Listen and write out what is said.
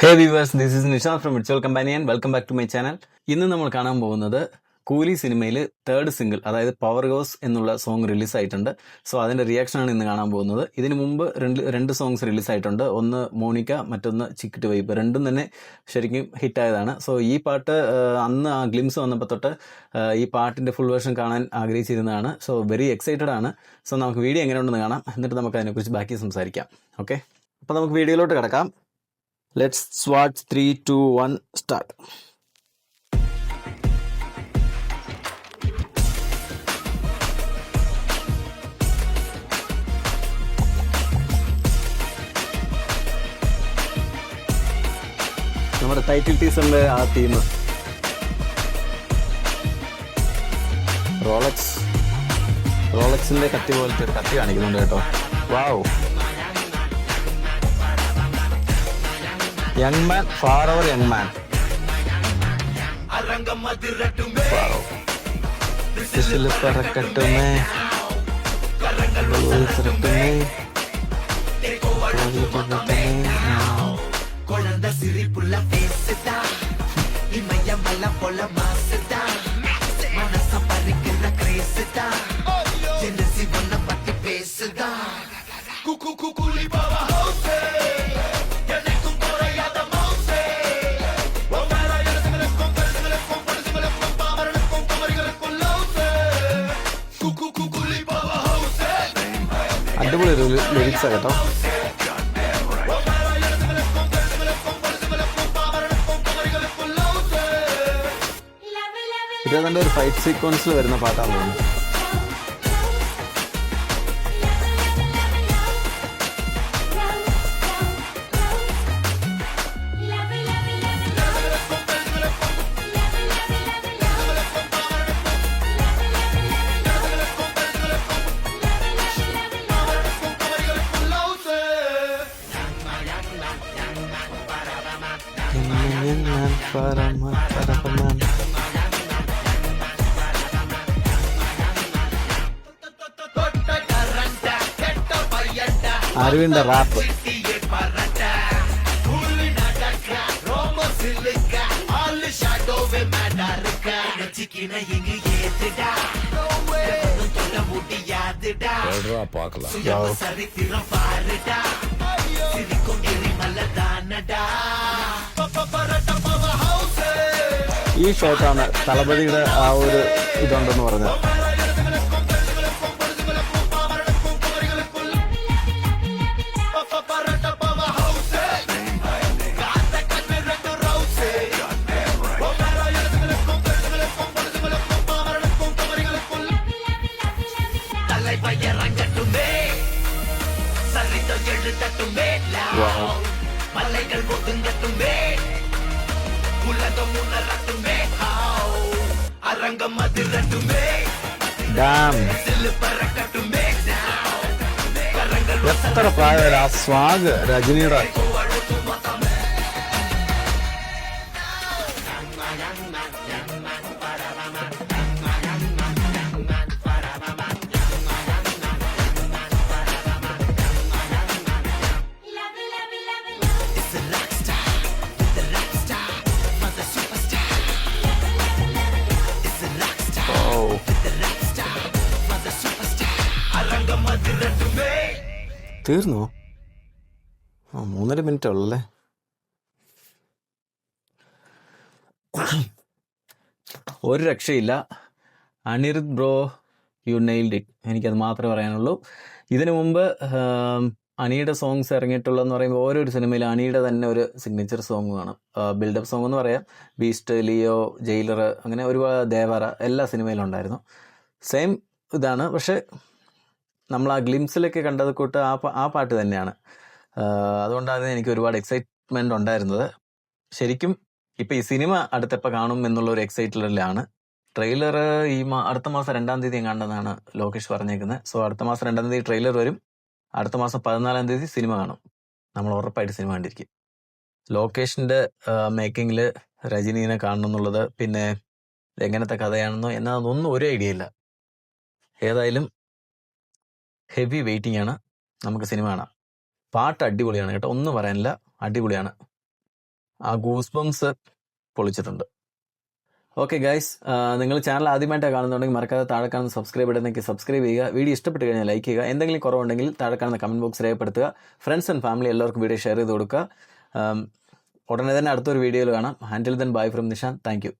Hey viewers, this is Nishant from virtual companion. Welcome back to my channel. ഇന്ന് നമ്മൾ കാണാൻ പോകുന്നത് കൂലി സിനിമയിൽ തേർഡ് സിംഗിൾ, അതായത് പവർ ഗോസ് എന്നുള്ള സോങ് റിലീസായിട്ടുണ്ട്. സോ അതിൻ്റെ റിയാക്ഷനാണ് ഇന്ന് കാണാൻ പോകുന്നത്. ഇതിനു മുമ്പ് രണ്ട് സോങ്സ് റിലീസായിട്ടുണ്ട്. ഒന്ന് മോണിക്ക, മറ്റൊന്ന് ചിക്കിട്ട് വൈപ്പ്. രണ്ടും തന്നെ ശരിക്കും ഹിറ്റായതാണ്. സോ ഈ പാട്ട് അന്ന് ആ ഗ്ലിംസ് വന്നപ്പോൾ തൊട്ട് ഈ പാട്ടിൻ്റെ ഫുൾ വേർഷൻ കാണാൻ ആഗ്രഹിച്ചിരുന്നതാണ്. സോ വെരി എക്സൈറ്റഡ് ആണ്. സോ നമുക്ക് വീഡിയോ എങ്ങനെയുണ്ടെന്ന് കാണാം, എന്നിട്ട് നമുക്ക് അതിനെക്കുറിച്ച് ബാക്കി സംസാരിക്കാം. ഓക്കെ, അപ്പോൾ നമുക്ക് വീഡിയോയിലോട്ട് കിടക്കാം. Let's watch 3, 2, 1, start. നമ്മുടെ ടൈറ്റിൽ ടീസറിന്റെ ആ തീം റോളക്സിന്റെ കത്തി പോലത്തെ ഒരു കത്തി കാണിക്കുന്നുണ്ട് കേട്ടോ. Wow, young man, far over young man. പറക്കട്ടുമേ குழந்தை சிரிப்புள்ள பேசுதா, இமயமல்ல போல மாசுதா, மனச பறிக்கிற கிரேசுதா, ஜெனசி பண்ண பத்தி பேசுதா. குக்கு குக்குலி பாவா ஹவுசே, எனக்கும் குறையாத மவுசே, ஒமேரா எனக்கும் கருங்களுக்கும் படுங்களுக்கும் பாவர்களுக்கும் குமரிகளுக்கும் லவுசே, குக்கு குக்குலி பாவா ஹவுசே. അടിപൊളി ലിറിക്സാ കേട്ടോ. ഇത് തന്നെ ഒരു ഫൈറ്റ് സീക്വൻസിൽ വരുന്ന പാട്ടാണ് തോന്നുന്നു. അരവിന്ദ റാപ്പ്. ഈ ഷോട്ടാണ് തളപതിയുടെ ആ ഒരു ഇതുണ്ടെന്ന് പറഞ്ഞത്. மலைகள் ஒதுங்கட்டுமே, உலகம் உணரட்டுமே, அரங்கம் அதிரட்டுமே, பறக்கட்டுமே. എത്ര പ്രായ ആ സ്വാഗ് രജനിയുടെ. തീർന്നോ? 3.5 മിനിറ്റ് ഉള്ളല്ലേ. ഒരു രക്ഷയില്ല. Anirudh bro, you nailed it. എനിക്കത് മാത്രമേ പറയാനുള്ളൂ. ഇതിനു മുമ്പ് അനിയുടെ സോങ്സ് ഇറങ്ങിയിട്ടുള്ളതെന്ന് പറയുമ്പോൾ ഓരോരു സിനിമയിൽ അനിയുടെ തന്നെ ഒരു സിഗ്നേച്ചർ സോങ് കാണും. ബിൽഡപ്പ് സോങ് എന്ന് പറയാം. ബീസ്റ്റ്, ലിയോ, ജയിലർ, അങ്ങനെ ഒരുപാട് ദേവറ എല്ലാ സിനിമയിലും ഉണ്ടായിരുന്നു. സെയിം ഇതാണ്. പക്ഷെ നമ്മൾ ആ ഗ്ലിംസിലൊക്കെ കണ്ടത് കൂട്ട് ആ പാട്ട് തന്നെയാണ്. അതുകൊണ്ടാണ് എനിക്ക് ഒരുപാട് എക്സൈറ്റ്മെൻ്റ് ഉണ്ടായിരുന്നത്. ശരിക്കും ഇപ്പം ഈ സിനിമ അടുത്തെപ്പോൾ കാണും എന്നുള്ളൊരു എക്സൈറ്റ്മെൻറ്റിലാണ്. ട്രെയിലർ അടുത്ത മാസം 2-ാം തീയതി കണ്ടെന്നാണ് ലോകേഷ് പറഞ്ഞേക്കുന്നത്. സോ അടുത്ത മാസം 2-ാം തീയതി ട്രെയിലർ വരും. അടുത്ത മാസം 14-ാം തീയതി സിനിമ കാണും. നമ്മൾ ഉറപ്പായിട്ട് സിനിമ കണ്ടിരിക്കും. ലോകേഷിൻ്റെ മേക്കിങ്ങിൽ രജനീനെ കാണണം എന്നുള്ളത്, പിന്നെ എങ്ങനത്തെ കഥയാണെന്നോ എന്നതൊന്നും ഒരു ഐഡിയ ഇല്ല. ഏതായാലും ഹെവി വെയിറ്റിംഗ് ആണ്. നമുക്ക് സിനിമ കാണാം. പാട്ട് അടിപൊളിയാണ് കേട്ടോ, ഒന്നും പറയാനില്ല, അടിപൊളിയാണ്. ആ ഗൂസ് ബംസ് പൊളിച്ചിട്ടുണ്ട്. ഓക്കെ ഗൈസ്, നിങ്ങൾ ചാനൽ ആദ്യമായിട്ടാണ് കാണുന്നുണ്ടെങ്കിൽ മറക്കാതെ താഴെ കാണുന്ന സബ്സ്ക്രൈബ് ഇടുന്നെങ്കിൽ സബ്സ്ക്രൈബ് ചെയ്യുക. വീഡിയോ ഇഷ്ടപ്പെട്ട് കഴിഞ്ഞാൽ ലൈക്ക് ചെയ്യുക. എന്തെങ്കിലും കുറവുണ്ടെങ്കിൽ താഴെ കാണുന്ന കമൻറ്റ് ബോക്സ് രേഖപ്പെടുത്തുക. ഫ്രണ്ട്സ് ആൻഡ് ഫാമിലി എല്ലാവർക്കും വീഡിയോ ഷെയർ ചെയ്ത് കൊടുക്കുക. ഉടനെ തന്നെ അടുത്തൊരു വീഡിയോയിൽ കാണാം. Until then, bye from Nishan. Thank you.